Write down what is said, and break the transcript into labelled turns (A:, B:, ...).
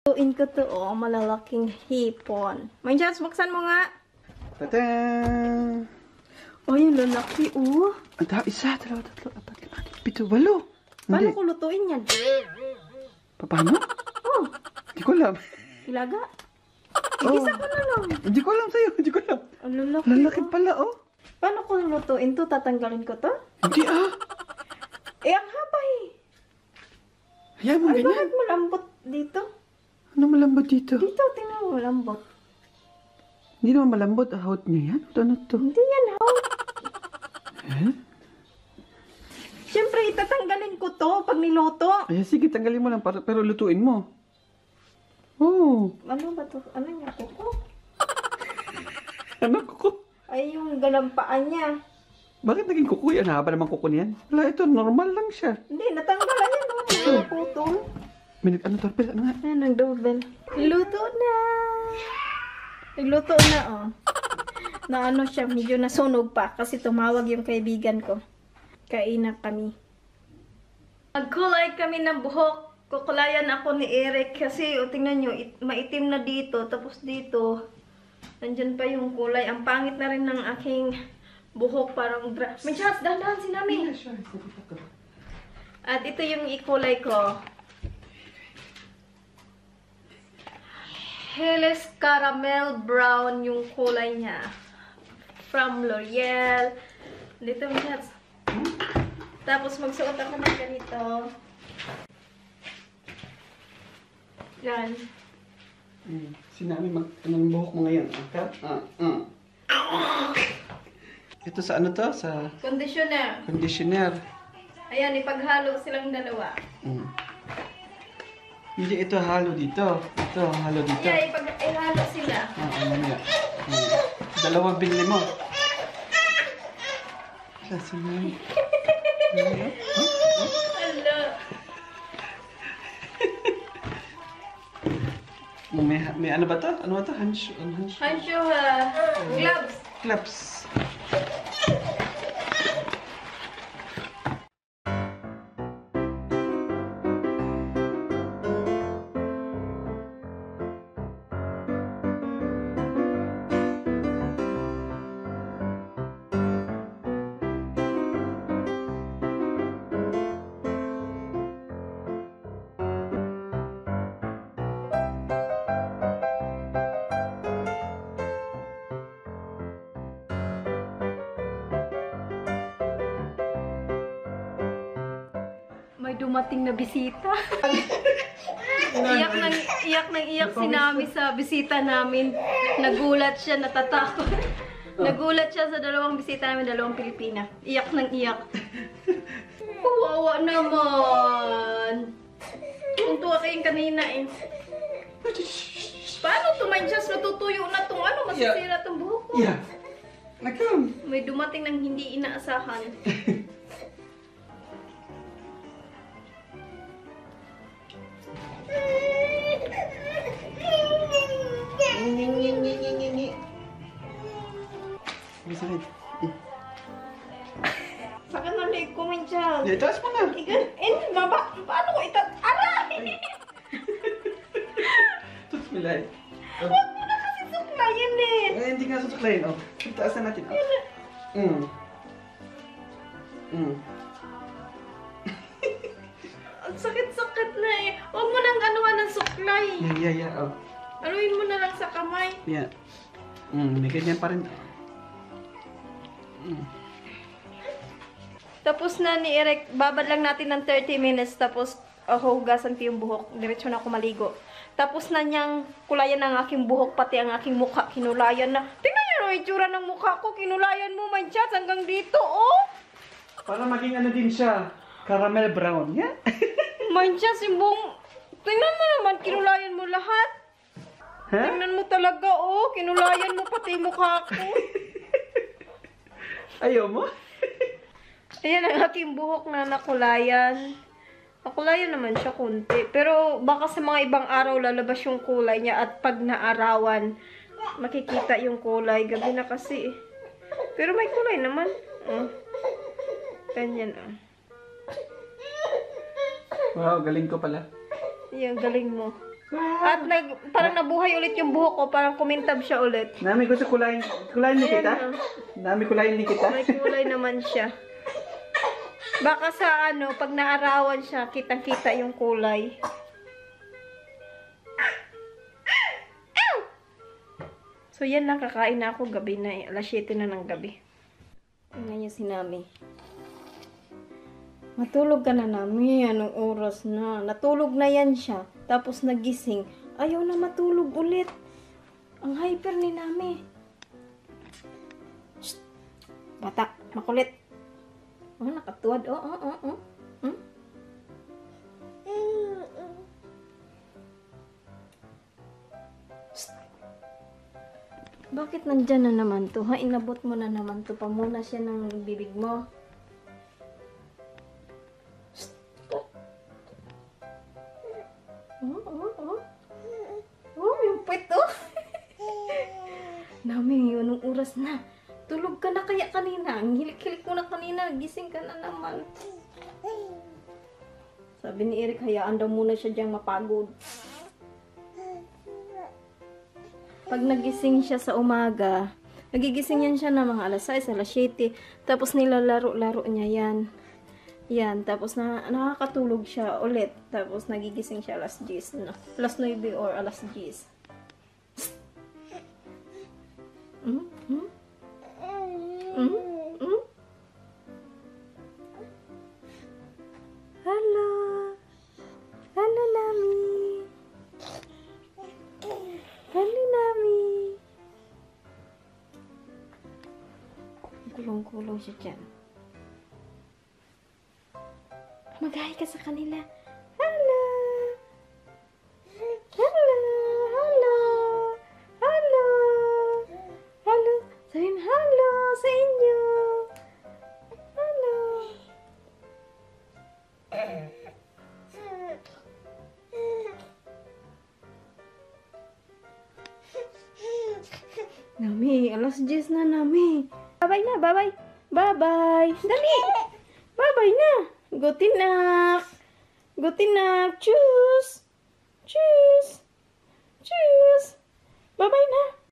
A: Lutuin ko to, oh, malalaking hipon. Manjats, buksan mo nga.
B: Tada!
A: Oh, yung lalaki, oh.
B: Isa, dalawa, tatlo, apat, lima, pito, walo.
A: Paano ko lutuin yan?
B: Paano?
A: Oh,
B: Hindi ko alam.
A: ilaga. Igisa ko na lang.
B: Hindi ko alam sa'yo, hindi ko alam.
A: Ang lalaki,
B: Lalaki
A: oh.
B: pala, oh.
A: Paano ko lutuin to? Tatanggalin ko to?
B: Hindi ah.
A: Eh, ang haba eh.
B: Hayaan mo
A: Ay,
B: ganyan.
A: bakit malambot dito?
B: Ano malambot dito?
A: Dito, tingnan mo, malambot.
B: Hindi naman malambot. Ahot niya yan. Ano to?
A: Hindi yan, how?
B: Eh?
A: Siyempre, itatanggalin ko to pag niluto.
B: Ay, sige, tanggalin mo lang pero lutuin mo. Oh.
A: Ano ba to? Ano niya, kuko?
B: Ano kuko?
A: Ay, yung galampaan niya.
B: Bakit naging kuko yan? Haba naman kuko niyan. Wala, ito normal lang siya.
A: Hindi, natanggalan yan. Ano putol?
B: Minute, ano to? Ano nga?
A: Ayan, nag-doorbell. Luto na! Nagluto na, oh. Na ano siya, medyo nasunog pa. Kasi tumawag yung kaibigan ko. Kainan kami. Nagkulay kami ng buhok. Kukulayan ako ni Eric. Kasi, o tingnan nyo, maitim na dito. Tapos dito, nandyan pa yung kulay. Ang pangit na rin ng aking buhok. Parang may shots, dahan-dahan si Nami. At ito yung ikulay ko. Heles Caramel Brown yung kulay niya. From L'Oreal. Dito yung shots. Tapos magsuot ako ng ganito. Yan.
B: Sinabi anong buhok mo ngayon? Ito sa ano to? Sa
A: Conditioner.
B: conditioner.
A: Ayan, ipaghalo silang dalawa.
B: Hindi ito halo dito. Ito halo dito.
A: Yeah, ihalo sila.
B: Mamaya. Dalawang binili mo. Sinabi.
A: Hello.
B: May ano ba to? Ano ba to? Hanshu.
A: Hanshu, gloves.
B: Claps.
A: May dumating na bisita. iyak si Nami sa bisita namin. Nagulat siya, natatakot. Nagulat siya sa dalawang bisita namin, dalawang Pilipina. Iyak ng iyak. Kawawa naman. Tuntua kayong kanina eh. Paano tumansyas? Natutuyo na tong ano, masisira tong buhok ko.
B: Yeah. Nakam.
A: May dumating ng hindi inaasahan.
B: Masakit.
A: Saka na leg ko, Minchal.
B: Itaas mo na.
A: Baba, paano ko aray!
B: Tutmilay.
A: Huwag mo na kasi suklayin eh.
B: Hindi nga susuklayin. Itaas na natin.
A: Ang sakit-sakit na eh. Huwag mo nang anuhan ng suklay.
B: Yeah.
A: Aluin mo na lang sa kamay.
B: Yeah. May ganyan pa rin.
A: Tapos na ni Eric, babad lang natin ng 30 minutes. Tapos, hugasan ko yung buhok. Diretso na ako maligo. Tapos na niyang kulayan ng aking buhok, pati ang aking mukha. Kinulayan na. Tingnan niyo yung itsura ng mukha ko. Kinulayan mo, my chats, hanggang dito, oh.
B: Para maging ano din siya. Caramel brown. Yeah.
A: My chats, yung buong... Tingnan mo naman, kinulayan mo lahat.
B: Huh?
A: Tingnan mo talaga, oh. Kinulayan mo pati yung mukha ko.
B: Ayaw mo?
A: Ayan ang aking buhok na nakulayan. Nakulayan naman siya kunti. Pero baka sa mga ibang araw lalabas yung kulay niya. At pag naarawan, makikita yung kulay. Gabi na kasi eh. Pero may kulay naman. Ganyan ah.
B: Wow, galing ko pala.
A: Ayan, galing mo. At parang nabuhay ulit yung buhok ko, parang kumintab siya ulit.
B: Nami, gusto kulayin ni kita?
A: Ayan,
B: Nami, kulayin ni kita?
A: May kulay naman siya. Baka sa pag naarawan siya, kitang-kita yung kulay. So, yan lang, kakain na ako. Gabi na, alas 7 na ng gabi. Tingnan niyo si Nami. Matulog ka na, Nami. Anong oras na? Natulog na yan siya. Tapos nagising. Ayaw na matulog ulit. Ang hyper ni Nami. Shh! Bata, makulit. Oh, nakatuwad. Oh. Hmm? Bakit nandyan na naman to? Ha, inabot mo na naman to. Pamuna siya ng bibig mo. Oh, yung puwet, oh. Nami, anong oras na? Tulog ka na kaya kanina. Ang hilik-hilik mo na kanina. Gising ka na naman. Sabi ni Eric, hayaan daw muna siya diyang mapagod. Pag nagising siya sa umaga, nagigising yan siya ng mga alas 6, alas 7. Tapos nilalaro-laro niya yan. Yan. Tapos nakakatulog siya ulit. Tapos nagigising siya alas 10. No? Alas 9 or alas 10. Hello. Hello, Nami. Hello, Nami. Kulong-kulong siya dyan. Mag-hi ka sa kanila. Hello. Hello. Hello. Hello. Hello. Sabihin hello sa inyo. Hello. Nami, alas 10 na, Nami. Bye-bye na, bye-bye. Bye-bye. Dali. Bye-bye na. Gutinak. Gutinak. Tschüss. Tschüss. Tschüss. Bye-bye na.